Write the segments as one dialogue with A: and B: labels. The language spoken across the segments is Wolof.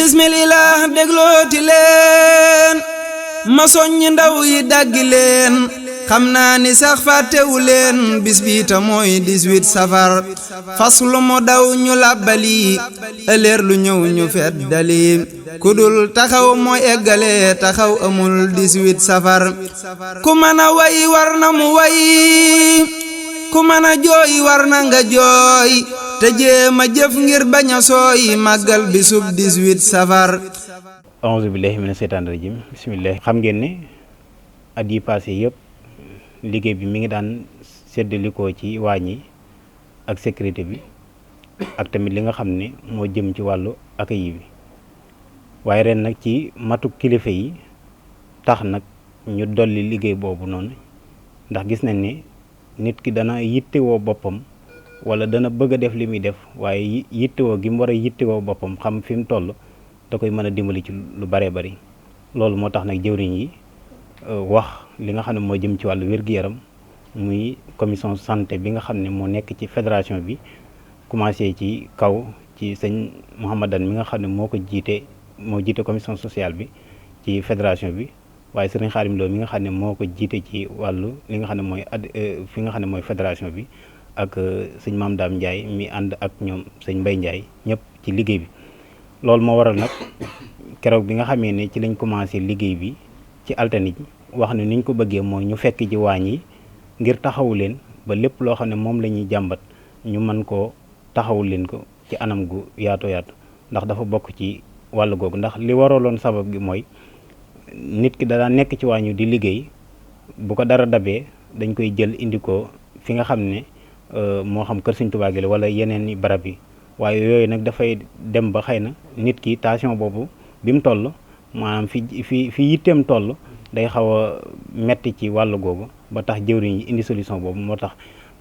A: bismillah déglooti leen ma soññi ndaw yi dàggi leen xam naa ni sax fàttewu leen bis bi ta mooy 18 safar fas lu mu daw ñu làbbali ëleer lu ñëw ñu feddali kudul taxaw mooy eggale taxaw amul 18 safar ku mën a way war na mu way ku mën a jooy war na nga jooy te jéema jëf ngir bañ a sooy màggal bisub 18 safar.
B: auzu billahi mina seytaani rajim bismillah. xam ngeen ne at yi passé yëpp liggéey bi mi ngi daan séddalikoo ci waañ yi ak sécurité bi ak tamit li nga xam ne moo jëm ci wàllu accueil bi waaye ren nag ci matuk kilifa yi tax nag ñu dolli liggéey boobu noonu ndax gis nañ ne nit ki dana yittewoo boppam wala dana bëgg a def li muy def waaye yittewoo gi mu war a yittewoo boppam xam fi mu toll da koy mën a dimbali ci lu baree bari loolu moo tax nag jëwriñ yi wax li nga xam ne moo jëm ci wàllu wér-gu-yaram muy commission santé bi nga xam ne moo nekk ci fédération bi commencé ci kaw ci sëñ Mouhamadan mi nga xam ne moo jiite commission sociale bi ci fédération bi waaye sëriñ Xaadim Lo mi nga xam ne moo ko jiite ci wàllu li nga xam ne mooy fi nga xam ne mooy fédération bi ak sëñ Maam Daam Ndiaye mi ànd ak ñoom sëñ Mbay Ndiaye ñëpp ci liggéey bi loolu moo waral nag keroog bi nga xamee ne ci lañ commencé liggéey bi ci altine ji wax ne niñ ko bëggee mooy ñu fekk ci waañ yi ngir taxawu leen ba lépp loo xam ne moom la ñuy jàmbat ñu mën koo taxawu leen ko ci anam gu yaatu yaatu ndax dafa bokk ci wàll googu ndax li waraloon sabab gi mooy nit ki da nekk ci waañu di liggéey bu ko dara dabee dañ koy jël indi ko fi nga xam ne moo xam kër Sëñ Tuubaa gi la wala yeneen i barab yi waaye yooyu nag dafay dem ba xëy na nit ki tension boobu bi mu toll maanaam fi yitteem toll day xaw a metti ci wàll googu ba tax jëwriñ yi indi solution boobu moo tax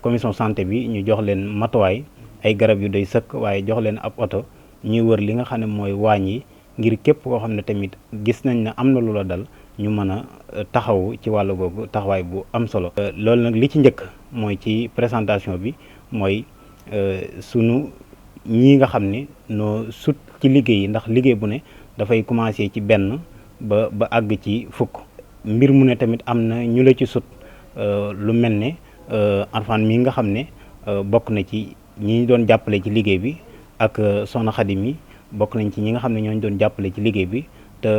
B: commission santé bi ñu jox leen matuwaay ay garab yu doy sëkk waaye jox leen ab oto ñuy wër li nga xam ne mooy waañ yi ngir képp koo xam ne tamit gis nañ ne am na lu la dal ñu mën a taxawu ci wàll googu taxawaay bu am solo. loolu nag li ci njëkk mooy ci présentation bi mooy sunu ñii nga xam ne noo sut ci liggéey yi ndax liggéey bu ne dafay commencé ci benn ba àgg ci fukk mbir mu ne tamit am na ñu la ci sut lu mel ne Arfan mii nga xam ne bokk na ci ñi doon jàppale ci liggéey bi ak Soxna Xadi mi bokk nañ ci ñi nga xam ne ñooñu doon jàppale ci liggéey bi te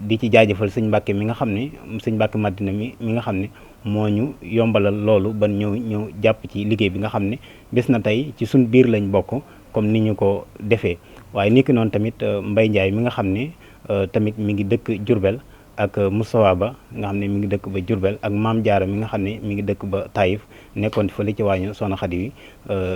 B: di ci jaajëfal sëñ Mbàkke mi nga xam ne sëñ Mbàkke Madina mi nga xam ne moo ñu yombalal loolu ban ñëw jàpp ci liggéey bi nga xam ne bés na tey ci suñ biir lañ bokk comme ni ñu ko defee waaye ni ki noonu tamit Mbay Njaay mi nga xam ne tamit mi ngi dëkk Jurbel ak Moustapha Ba nga xam ne mi ngi dëkk ba Jurbel ak Maam Jaara mi nga xam ne mi ngi dëkk ba Taïf nekkoon fële ci waañu Soxna Xadi wi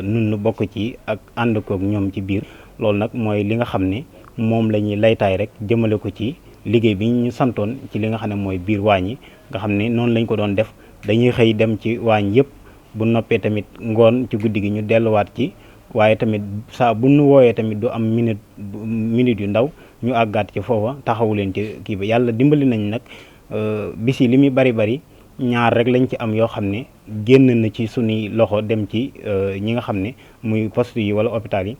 B: nun nu bokk ci ak ànd koog ñoom ci biir loolu nag mooy li nga xam ne moom la ñuy laytaay rek jëmale ko ci liggéey bi ñu santoon ci li nga xam ne mooy biir waañ yi nga xam ne noonu lañ ko doon def dañuy xëy dem ci waañ yëpp bu noppee tamit ngoon ci guddi gi ñu delluwaat ci waaye tamit saa bu nu wooyee tamit du am minute yu ndaw ñu àggaat ci foofa taxawu leen ci kii bi yàlla dimbali nañ nag bis yi li muy bari ñaar rek lañ ci am yoo xam ne génn na ci suñuy loxo dem ci ñi nga xam ne muy poste yi wala hôpital yi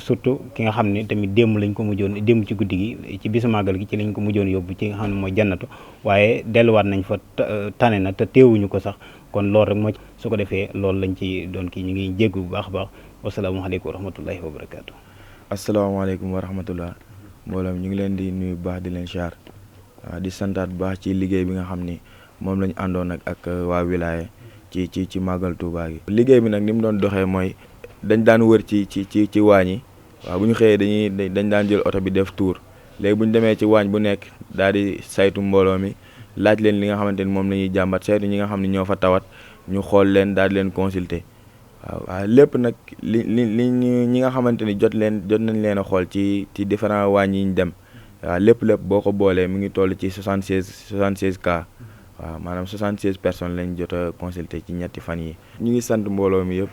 B: surtout ki nga xam ne tamit démb lañ ko mujjoon démb ci guddi gi ci bisu màggal gi ci lañ ko mujjoon yóbbu ci nga xam ne mooy jannatu waaye delluwaat nañ fa tane na te teewuñu ko sax kon loolu rek moo su ko defee loolu lañ ci doon kii ñu ngi jéggu bu baax a baax wasalaamaaleykum wa rahmatullahi wa barakaatu.
C: asalaamaaleykum wa rahmatullah mbooloo ñu ngi leen di nuyu bu baax di leen siyaar di santaat bu baax ci liggéey bi nga xam ni moom lañu àndoon ak waa wilaya ci màggal Tuubaa gi. liggéey bi nag ni mu doon doxee mooy dañ daan wër ci waañ yi waaw bu ñu xëyee dañ daan jël oto bi def tour léegi bu ñu demee ci waañ bu nekk daal di saytu mbooloo mi laaj leen li nga xamante ni moom la ñuy jàmbat saytu ñi nga xam ne ñoo fa tawat ñu xool leen daal di leen consulter waaw lépp nag li ñi nga xamante ni jot nañ leen a xool ci différents waañ yi ñu dem waaw lépp boo ko boolee mi ngi toll ci 76 cas. waaw maanaam 76 personnes lañ jot a consulter ci ñetti fan yi ñu ngi sant mbooloo mi yëpp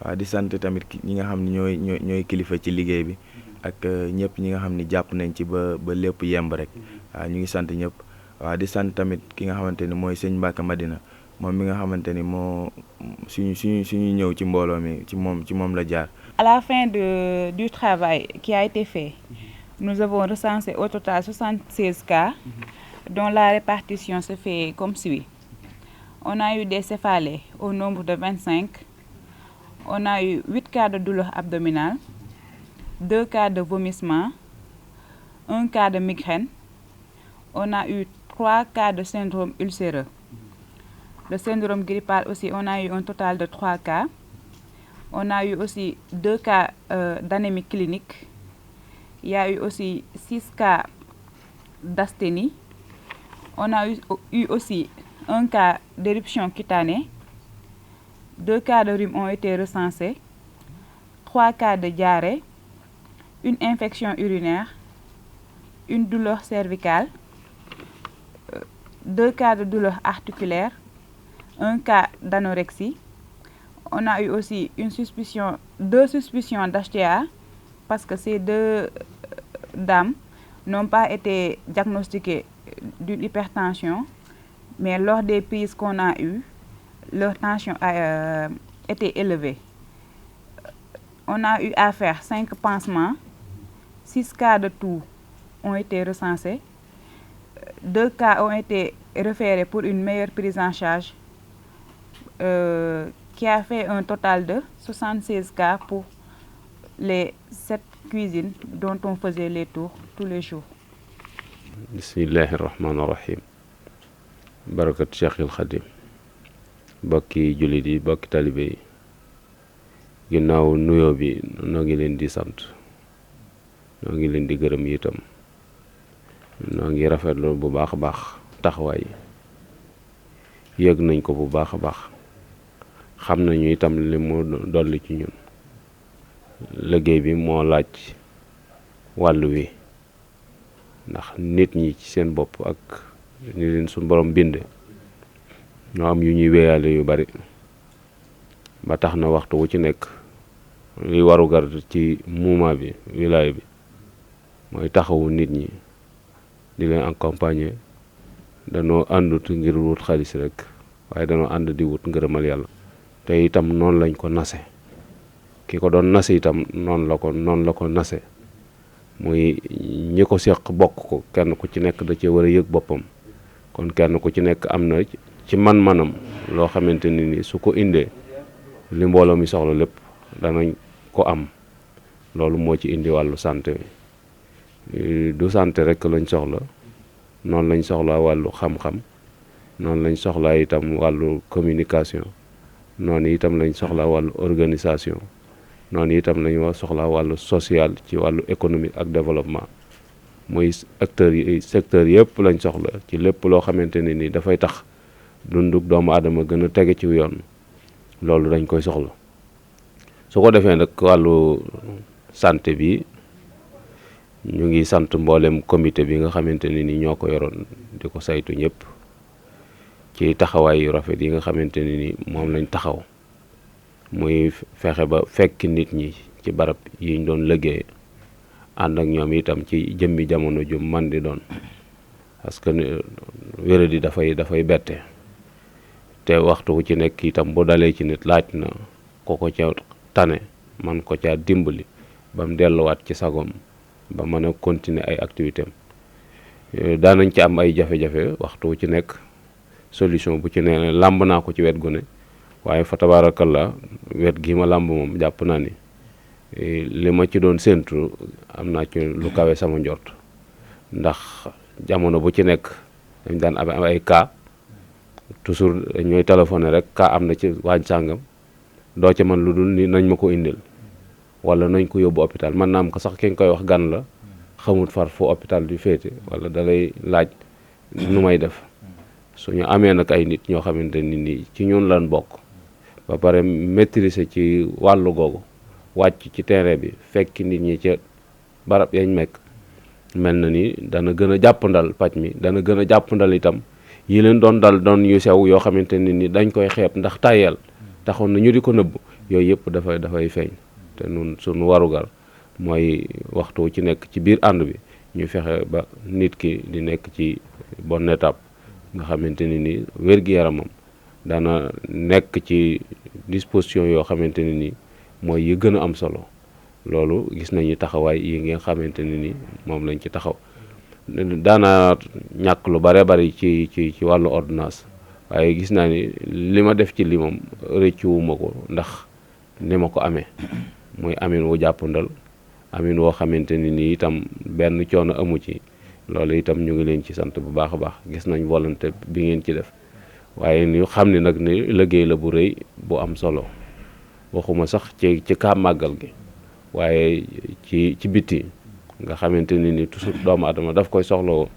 C: waaw di sant tamit ñi nga xam ne ñooy kilifa ci liggéey bi ak ñëpp ñi nga xam ne jàpp nañ ci ba lépp yemb rek waaw ñu ngi sant ñëpp waaw di sant tamit ki nga xamante ni mooy sëñ Mbàkke Madina moom mi nga xamante ni moo suñu ñëw ci mbooloo mi ci moom la jaar.
D: À la fin du travail qui a été fait nous avons recensé au total 76 cas, dont la répartition se fait comme suit. On a eu des céphalées au nombre de 25. On a eu 8 cas de douleur abdominale, 2 cas de vomissement, 1 cas de migraine. On a eu 3 cas de syndrome ulcéreux. Le syndrome grippal aussi, on a eu un total de 3 cas. On a eu aussi 2 cas d'anémie clinique. Il y a eu aussi 6 cas d'asthénie. On a eu aussi un cas d'éruption cutanée. 2 cas de rhume ont été recensés. 3 cas de diarrhée. Une infection urinaire. Une douleur cervicale. 2 cas de douleur articulaire. Un cas d'anorexie. On a eu aussi deux suspicions d'HTA parce que ces 2 dames n'ont pas été diagnostiquées d'une hypertension, mais lors des prises qu'on a eues, leur tension a été élevée. On a eu à faire 5 pansements, 6 cas de toux ont été recensés, 2 cas ont été référés pour une meilleure prise en charge, qui a fait un total de 76 cas pour les 7 cuisines dont on faisait les tours tous les jours.
E: bismillahi rahmaani rahim barakat Cheikhul Khadim bokki jullit yi bokki talibe yi ginnaaw nuyoo bi noo ngi leen di sant noo ngi leen di gërëm itam noo ngi rafetlu bu baax a baax taxawaay yëg nañ ko bu baax a baax xam nañu itam li mu dolli ci ñun liggéey bi moo laaj wàllu wi ndax nit ñi ci seen bopp ak ni leen suñu borom binde ñoo am yu ñuy wéyaale yu bari ba tax na waxtu wu ci nekk li warugar ci mouvement bi wilaaya bi mooy taxawu nit ñi di leen accompagner. danoo àndut ngir wut xaalis rek waaye danoo ànd di wut ngërëmal yàlla te itam noonu lañ ko nase ki ko doon nase itam noonu la ko nase muy ñi ko seq bokk ko kenn ku ci nekk da cee war a yëg boppam kon kenn ku ci nekk am na ci man-manam loo xamante ni su ko indee li mbooloo mi soxla lépp danañ ko am loolu moo ci indi wàllu santé bi du santé rek lañ soxla noonu lañ soxlaa wàllu xam-xam noonu lañ soxlaa itam wàllu communication noonu itam lañ soxlaa wàllu organisation noonu itam lañ soxlaa wàllu social ci wàllu économique ak développement muy secteur yëpp lañ soxla ci lépp loo xamante ne ni dafay tax dunduk doomu aadama gën a tege ci yoon loolu dañ koy soxla su ko defee nag wàllu santé bi ñu ngi sant mboolem comité bi nga xamante ne ni ñoo ko yoroon di ko saytu ñëpp ci taxawaay yu rafet yi nga xamante ne ni moom lañ taxaw muy fexe ba fekk nit ñi ci barab yiñ doon liggéey ànd ak ñoom itam ci jëmmi jamono ju man di doon parce que wéradi dafay bette te waxtu wu ci nekk itam bu dalee ci nit laaj na ko ca tane man ko ca dimbali ba mu delluwaat ci sagom ba mën a continuer ay activité am daanañ ci am ay jafe-jafe waxtu wu ci nekk solution bu ci nee làmb naa ko ci wet gu ne waaye fa tabaarakallaa wet gi ma làmb moom jàpp naa ni li ma ci doon séentu am naa ci lu kawe sama njort ndax jamono bu ci nekk dañ daan am ay cas toujours ñooy téléphoné rek cas am na ci waañ sàngam doo ca man lu dul ni nañ ma ko indil wala nañ ko yóbbu hôpital man naam ko sax ki nga koy wax gan la xamut far fu hôpital di féete wala dalay laaj nu may def suñu amee nag ay nit ñoo xamante ni ci ñun lan bokk ba pare maîtriser ci wàllu googu wàcc ci terrain bi fekk nit ñi ca barab yañ mekk mel na ni dana gën a jàppandal paj mi dana gën a jàppandal itam yi leen doon dal doon yu sew yoo xamante ni dañ koy xeeb ndax tàyyeel taxoon na ñu di ko nëbb yooyu yëpp dafay feeñ te nun suñu warugar mooy waxtu ci nekk ci biir ànd bi ñu fexe ba nit ki di nekk ci bonne étape nga xamante ni wér-gi-yaramam dana nekk ci disposition yoo xamante ni mooy yi gën a am solo loolu gis nañu taxawaay yi nga xamante ni moom lañ ci taxaw. daana ñàkk lu bare bari ci wàllu ordonnance waaye gis naa ni li ma def ci li moom rëccuwuma ko ndax ni ma ko amee muy amin wu jàppandal amin woo xamante ni itam benn coono amu ci. loolu itam ñu ngi leen ci sant bu baax a baax gis nañ volonté bi ngeen ci def waaye ñu xam ni nag ni liggéey la bu rëy bu am solo waxuma sax ci kaa màggal gi waaye ci biti nga xamante ni toujours doomu adama daf koy soxlawoo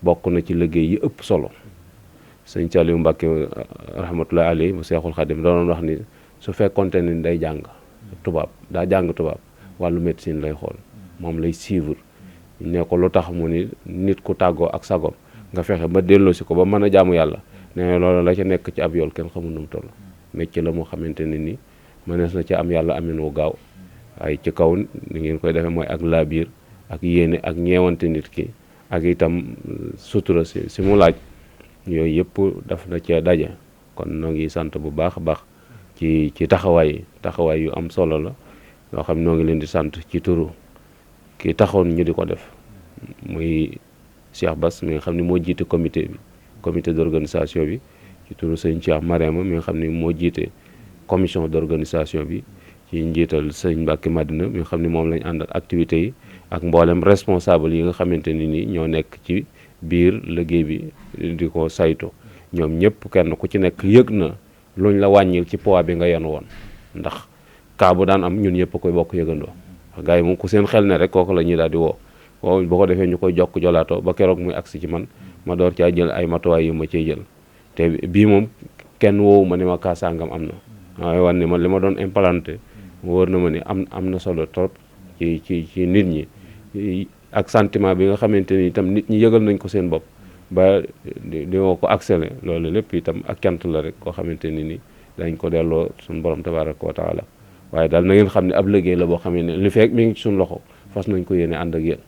E: bokk na ci liggéey yi ëpp solo. sëñ Saliou Mbacke rahmatullahi alayhi mu Seexul Xadim doon wax ni su fekkonte ni day jàng tubaab wàllu médecine lay xool moom lay suivre. ne ko lu tax mu ni nit ku tàggoo ak sagom nga fexe ba delloosi ko ba mën a jaamu yàlla ne loolu la ca nekk ci ab yool kenn xamul nu mu toll. métier la moo xamante ni mënees na ci am yàlla amin wu gaaw waaye ci kaw ni ngeen koy defee mooy ak laabiir ak yéene ak ñeewante nit ki ak itam sutura si mu laaj yooyu yëpp daf na cee daje. kon noo ngi sant bu baax a baax ci taxawaay yu am solo la yoo xam noo ngi leen di sant ci turu ki taxoon ñu di ko def muy Cheikh Bass mi nga xam ne moo jiite comité d'organisation bi ci turu sëñ Cheikh Mariama mi nga xam ne moo jiite commission d'organisation bi ci njiital sëñ Mbacke Madina mi nga xam ne moom lañ àndal activités yi ak mboolem responsable yi nga xamante ni ñoo nekk ci biir liggéey bi di ko saytu ñoom ñëpp kenn ku ci nekk yëg na luñ la wàññil ci poids bi nga yenu woon ndax kaa bu daan am ñun ñëpp koy bokk yëgandoo. gaa yi moom ku seen xel ne rek kooku la ñuy daal di woo boo ko defee ñu koy jokk jolaatoo ba keroog muy agsi ci man ma door caa jël ay matuwaay yu ma ciy jël te bii moom kenn woowu ma ni ma kaa sàngam am na waaye wan ni ma li ma doon implanté wóor na ma ni am na solo trop ci nit ñi ak sentiment bi nga xamante ni itam nit ñi yëgal nañ ko seen bopp ba di woo ko accéléré loolu lépp itam ak cant la rek koo xamante ni dañ ko delloo suñu borom tabaraka wa taala waaye daal na ngeen xam ne ab liggéey la boo xam ne li fekk mi ngi ci suñu loxo fas nañ ko yéene ànd ak yéen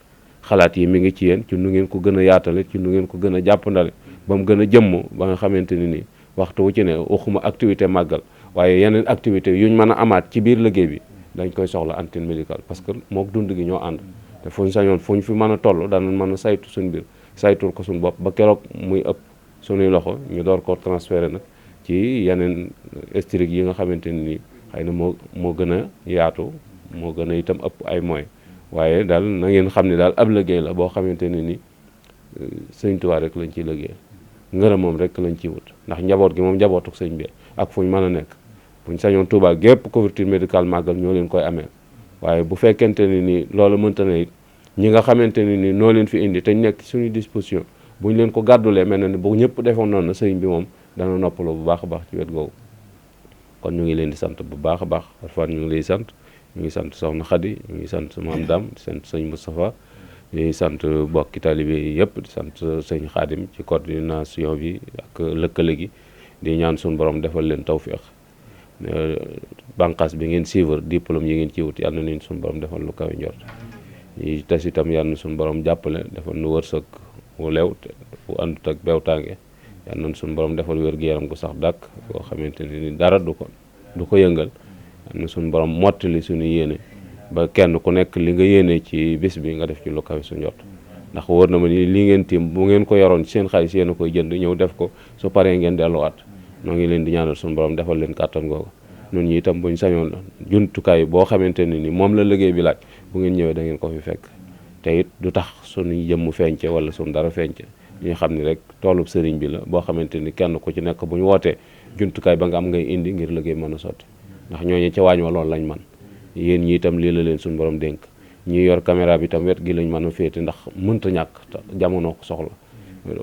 E: xalaat yi mi ngi ci yéen ci nu ngeen ko gën a yaatale ci nu ngeen ko gën a jàppandale ba mu gën a jëmm ba nga xamante ni waxtu wu ci ne waxuma activité màggal waaye yeneen activité yuñ mën a amaat ci biir liggéey bi dañ koy soxla antenne médicale parce que mook dund gi ñoo ànd te fuñ sañoon fuñ fi mën a toll danañ mën a saytu suñ biir saytul ko suñ bopp ba keroog muy ëpp suñuy loxo ñu door ko transféré nag ci yeneen district yi nga xamante ni xëy na moo gën a yaatu moo gën a itam ëpp ay moyens waaye daal na ngeen xam ne daal ab liggéey la boo xamante ni sëñ Tuubaa rek lañ ciy liggéey ngërëm moom rek lañ ciy wut ndax njaboot gi moom njabootuk sëñ bi ak fuñ mën a nekk buñ sañoon Tuubaa gépp couverture médicale màggal ñoo leen koy amee waaye bu fekkente ni loolu mënta na it ñi nga xamante ni noo leen fi indi te ñu nekk suñu disposition buñ leen ko gàddulee mel na ni bu ñëpp defoon noonu na sëñ bi moom dana noppaloo bu baax a baax ci wet googu kon ñu ngi leen di sant bu baax a baax parfois ñu ngi lay sant ñu ngi sant soxna Khady ñu ngi sant maam Dame di sant sëñ Moustapha di sant bokki talibé yi yëpp di sant sëñ Khadim ci coordination bi ak lëkkale gi di ñaan suñu borom defal leen tawfiq bànqaas bi ngeen suivre diplôme yi ngeen ci wut yàlla na leen suñu borom defal lu kawe njort yi tes itam yàlla na suñu borom jàppale defal nu wërsëg wu lew wu àndut ak bewtaange yàlla na suñu borom defal wér-gu-yaram gu sax dàkk boo xamante ni dara du ko yëngal yàlla na suñu borom mottali suñu yéene ba kenn ku nekk li nga yéene ci bis bi nga def ci lu kawe su njort ndax wóor na ma ni li ngeen tiim bu ngeen ko yoroon ci seen xaalis yéen a koy jënd ñëw def ko su paree ngeen delluwaat noo ngi leen di ñaanal suñu borom defal leen kàttan googu ñun ñi itam buñ sañoon jumtukaay boo xamante ne ni moom la liggéey bi laaj bu ngeen ñëwee da ngeen ko fi fekk te it du tax suñu jëmm feeñce wala suñu dara feeñce ñu xam ni rek toolub sëriñ bi la boo xamante ni kenn ku ci nekk bu ñu wootee jumtukaay ba nga am ngay indi ngir liggéey mën a sotti ndax ñooñu ca waañ wa loolu lañ man yéen ñi itam lii la leen suñu borom dénk ñi yor caméra bi itam wet gi lañ mën a féete ndax mënta ñàkk jamono ko soxla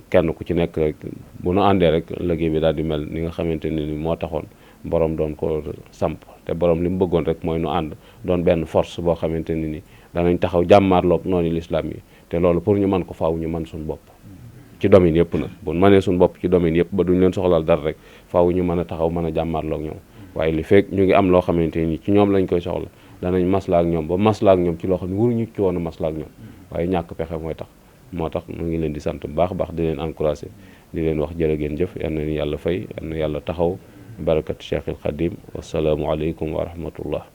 E: kenn ku ci nekk rek bu nu àndee rek liggéey bi daal di mel ni nga xamante ne ni moo taxoon borom doon ko samp te borom li mu bëggoon rek mooy nu ànd doon benn force boo xamante ne ni danañ taxaw jàmmaarloog noonu l'islam yi te loolu pour ñu mën ko faaw ñu mën suñu bopp ci domaine yëpp nag bu mënee suñu bopp ci domaine yëpp ba duñ leen soxlaal dara rek faaw ñu mën a taxaw mën a jàmmaarloog ñoom waaye li fekk ñu ngi am loo xamante ni ci ñoom lañ koy soxla danañ maslaa ak ñoom ba maslaa ak ñoom ci loo xam ne waruñu ci woon a maslaa ak ñoom waaye ñàkk pexe moo tax mu ngi leen di sant bu baax a baax di leen encouragé di leen wax jërë ngeen jëf yal na yàlla fay yal na yàlla taxaw barakat Cheikhul Khadim wasalaamualeykum wa rahmatullah